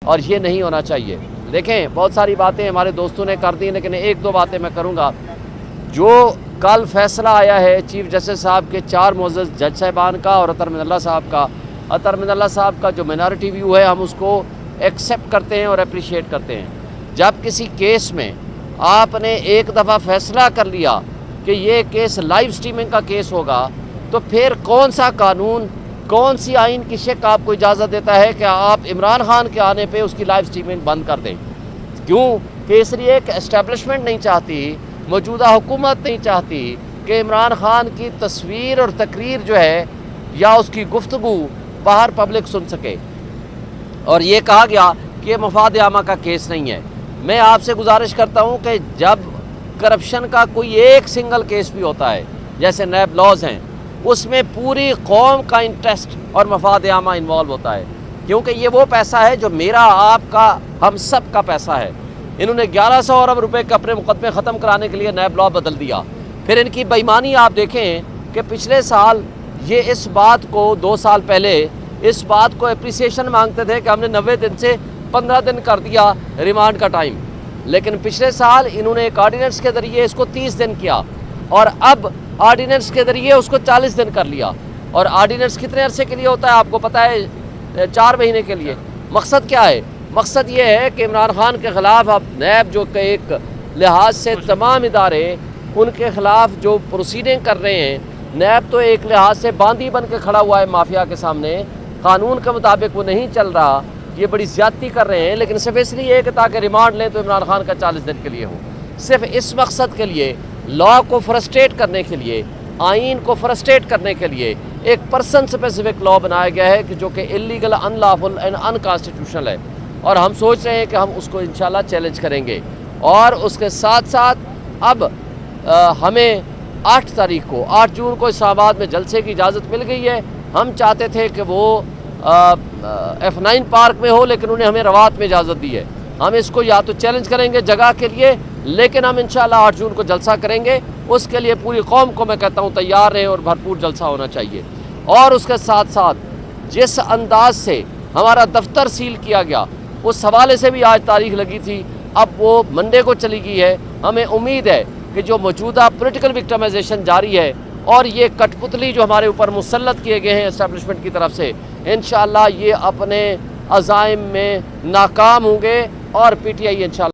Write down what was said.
اور یہ نہیں ہونا چاہیے۔ دیکھیں بہت ساری باتیں ہمارے دوستوں نے کر دی، لیکن ایک دو باتیں میں کروں گا۔ جو کل فیصلہ آیا ہے چیف جسٹس صاحب کے 4 معزز جج صاحبان کا اور عطر من اللہ صاحب کا، عطر من اللہ صاحب کا جو مائنارٹی ویو ہے ہم اس کو ایکسیپٹ کرتے ہیں اور اپریشیٹ کرتے ہیں۔ جب کسی کیس میں آپ نے ایک دفعہ فیصلہ کر لیا کہ یہ کیس لائیو سٹریمنگ کا کیس ہوگا، تو پھر کون سا قانون، کون سی آئین کی شک آپ کو اجازت دیتا ہے کہ آپ عمران خان کے آنے پہ اس کی لائیو سٹریمنگ بند کر دیں؟ کیوں کہ اس لیے ایک اسٹیبلشمنٹ نہیں چاہتی، موجودہ حکومت نہیں چاہتی کہ عمران خان کی تصویر اور تقریر جو ہے یا اس کی گفتگو باہر پبلک سن سکے۔ اور یہ کہا گیا کہ یہ مفاد عامہ کا کیس نہیں ہے۔ میں آپ سے گزارش کرتا ہوں کہ جب کرپشن کا کوئی ایک سنگل کیس بھی ہوتا ہے، جیسے نیب لاز ہیں، اس میں پوری قوم کا انٹرسٹ اور مفاد عامہ انوالو ہوتا ہے، کیونکہ یہ وہ پیسہ ہے جو میرا، آپ کا، ہم سب کا پیسہ ہے۔ انہوں نے 1100 ارب روپے کے اپنے مقدمے ختم کرانے کے لیے نیب لا بدل دیا۔ پھر ان کی بے ایمانی آپ دیکھیں کہ پچھلے سال یہ اس بات کو 2 سال پہلے اس بات کو اپریسیشن مانگتے تھے کہ ہم نے 90 دن سے 15 دن کر دیا ریمانڈ کا ٹائم، لیکن پچھلے سال انہوں نے ایک آرڈیننس کے ذریعے اس کو 30 دن کیا، اور اب آرڈیننس کے ذریعے اس کو 40 دن کر لیا۔ اور آرڈیننس کتنے عرصے کے لیے ہوتا ہے آپ کو پتہ ہے؟ 4 مہینے کے لیے۔ مقصد کیا ہے؟ مقصد یہ ہے کہ عمران خان کے خلاف اب نیب جو کہ ایک لحاظ سے تمام ادارے ان کے خلاف جو پروسیڈنگ کر رہے ہیں، نیب تو ایک لحاظ سے باندھی بن کے کھڑا ہوا ہے مافیا کے سامنے، قانون کے مطابق وہ نہیں چل رہا، یہ بڑی زیادتی کر رہے ہیں، لیکن صرف اس لیے کہ تاکہ ریمانڈ لیں تو عمران خان کا 40 دن کے لیے ہو۔ صرف اس مقصد کے لیے، لا کو فرسٹریٹ کرنے کے لیے، آئین کو فرسٹریٹ کرنے کے لیے ایک پرسن اسپیسیفک لا بنایا گیا ہے کہ جو کہ illegal, in lawful and in constitutional ہے، اور ہم سوچ رہے ہیں کہ ہم اس کو انشاءاللہ چیلنج کریں گے۔ اور اس کے ساتھ ساتھ اب ہمیں 8 جون کو اسلام آباد میں جلسے کی اجازت مل گئی ہے۔ ہم چاہتے تھے کہ وہ F9 پارک میں ہو، لیکن انہیں ہمیں روات میں اجازت دی ہے۔ ہم اس کو یا تو چیلنج کریں گے جگہ کے لیے، لیکن ہم انشاءاللہ 8 جون کو جلسہ کریں گے۔ اس کے لیے پوری قوم کو میں کہتا ہوں تیار رہیں اور بھرپور جلسہ ہونا چاہیے۔ اور اس کے ساتھ ساتھ جس انداز سے ہمارا دفتر سیل کیا گیا، اس حوالے سے بھی آج تاریخ لگی تھی، اب وہ منڈے کو چلی گئی ہے۔ ہمیں امید ہے کہ جو موجودہ پولیٹیکل وکٹمائزیشن جاری ہے اور یہ کٹ پتلی جو ہمارے اوپر مسلط کیے گئے ہیں اسٹیبلشمنٹ کی طرف سے، انشاءاللہ یہ اپنے عزائم میں ناکام ہوں گے، اور پی ٹی آئی انشاءاللہ